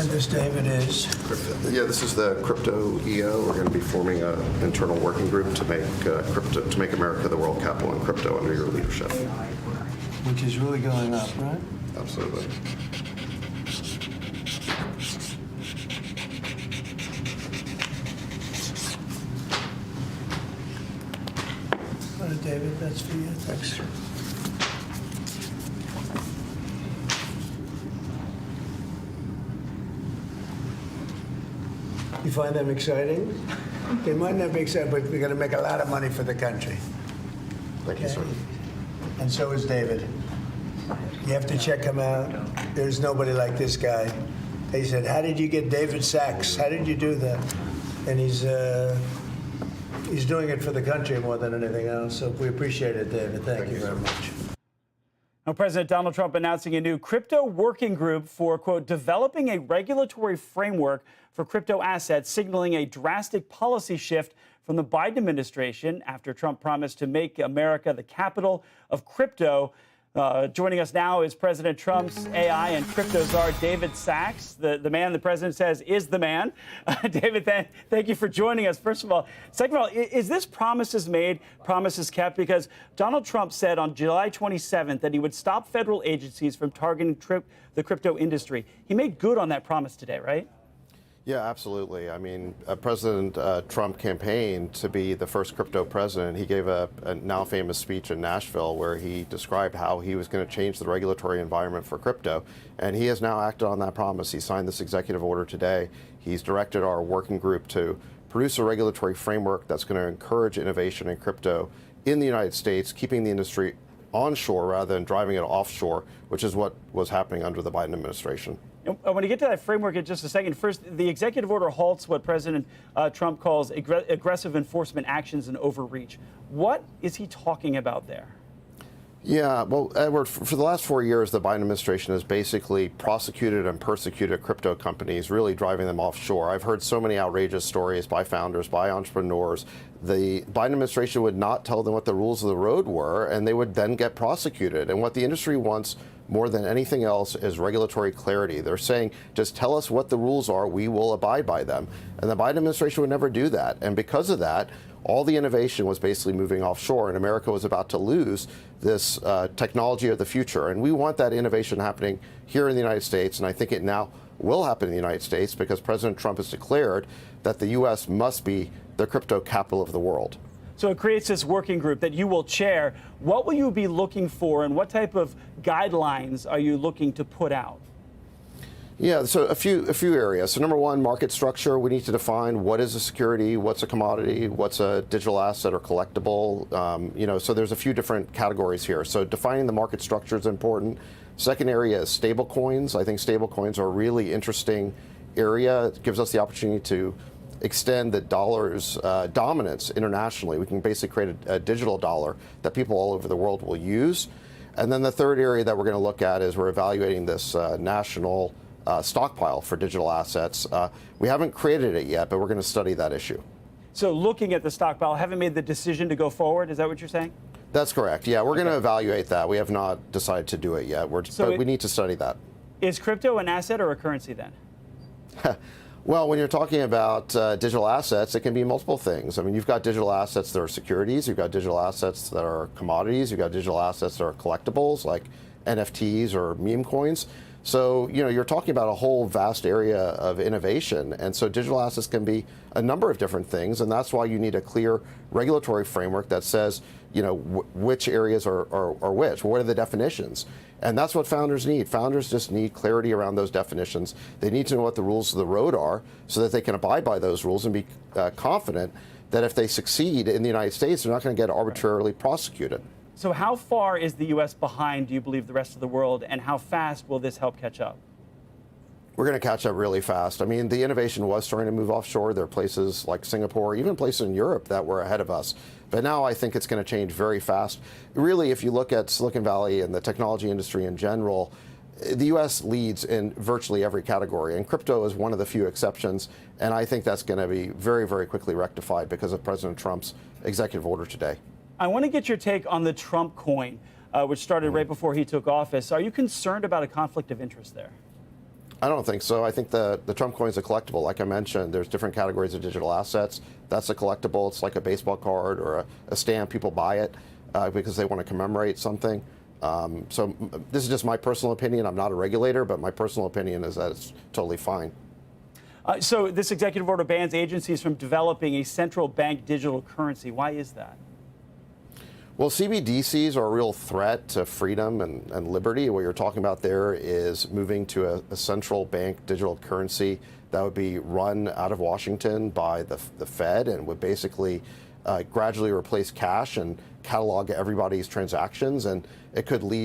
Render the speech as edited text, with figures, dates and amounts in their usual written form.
And this, David, is? Yeah, this is the crypto EO. We're going to be forming an internal working group to make America the world capital in crypto under your leadership. Which is really going up, right? Absolutely. David, that's for you. Thanks. You find them exciting? They might not be exciting, but we're going to make a lot of money for the country. Thank you, sir. And so is David. You have to check him out. There's nobody like this guy. They said, how did you get David Sachs? How did you do that? And he's doing it for the country more than anything else. So we appreciate it, David. Thank you very much. Now, President Donald Trump announcing a new crypto working group for, quote, developing a regulatory framework for crypto assets, signaling a drastic policy shift from the Biden administration after Trump promised to make America the capital of crypto. Joining us now is President Trump's AI and crypto czar, David Sachs, the man the president says is the man. David, thank you for joining us, first of all. Second of all, is this promises made, promises kept? Because Donald Trump said on July 27th that he would stop federal agencies from targeting the crypto industry. He made good on that promise today, right? Yeah, absolutely. I mean, President Trump campaigned to be the first crypto president. He gave a now famous speech in Nashville where he described how he was going to change the regulatory environment for crypto. And he has now acted on that promise. He signed this executive order today. He's directed our working group to produce a regulatory framework that's going to encourage innovation in crypto in the United States, keeping the industry onshore rather than driving it offshore, which is what was happening under the Biden administration. I want to get to that framework in just a second. First, the executive order halts what President Trump calls aggressive enforcement actions and overreach. What is he talking about there? Yeah, well, Edward, for the last 4 years, the Biden administration has basically prosecuted and persecuted crypto companies, really driving them offshore. I've heard so many outrageous stories by founders, by entrepreneurs. The Biden administration would not tell them what the rules of the road were, and they would then get prosecuted. And what the industry wants more than anything else is regulatory clarity. They're saying, just tell us what the rules are, we will abide by them. And the Biden administration would never do that. And because of that, all the innovation was basically moving offshore, and America was about to lose this technology of the future. And we want that innovation happening here in the United States, and I think it now will happen in the United States because President Trump has declared that the U.S. must be the crypto capital of the world. So it creates this working group that you will chair. What will you be looking for, and what type of guidelines are you looking to put out? Yeah, so a few areas. So number one, market structure. We need to define what is a security, what's a commodity, what's a digital asset or collectible. So there's a few different categories here. So defining the market structure is important. Second area is stable coins. I think stable coins are a really interesting area. It gives us the opportunity to extend the dollar's dominance internationally. We can basically create a digital dollar that people all over the world will use. And then the third area that we're going to look at is we're evaluating this national stockpile for digital assets. We haven't created it yet, but we're going to study that issue. So looking at the stockpile, haven't made the decision to go forward? Is that what you're saying? That's correct. Yeah, we're going to evaluate that. We have not decided to do it yet. But we need to study that. Is crypto an asset or a currency then? Well, when you're talking about digital assets, it can be multiple things. I mean, you've got digital assets that are securities, you've got digital assets that are commodities, you've got digital assets that are collectibles like NFTs or meme coins. So, you're talking about a whole vast area of innovation. And so digital assets can be a number of different things. And that's why you need a clear regulatory framework that says, which areas are which. What are the definitions? And that's what founders need. Founders just need clarity around those definitions. They need to know what the rules of the road are so that they can abide by those rules and be confident that if they succeed in the United States, they're not going to get arbitrarily prosecuted. So how far is the U.S. behind, do you believe, the rest of the world, and how fast will this help catch up? We're going to catch up really fast. I mean, the innovation was starting to move offshore. There are places like Singapore, even places in Europe that were ahead of us. But now I think it's going to change very fast. Really, if you look at Silicon Valley and the technology industry in general, the U.S. leads in virtually every category, and crypto is one of the few exceptions. And I think that's going to be very, very quickly rectified because of President Trump's executive order today. I want to get your take on the Trump coin, which started right before he took office. Are you concerned about a conflict of interest there? I don't think so. I think the Trump coin is a collectible. Like I mentioned, there's different categories of digital assets. That's a collectible. It's like a baseball card or a stamp. People buy it because they want to commemorate something. So this is just my personal opinion. I'm not a regulator, but my personal opinion is that it's totally fine. So this executive order bans agencies from developing a central bank digital currency. Why is that? Well, CBDCs are a real threat to freedom and liberty. What you're talking about there is moving to a central bank digital currency that would be run out of Washington by the Fed and would basically gradually replace cash and catalog everybody's transactions. And it could lead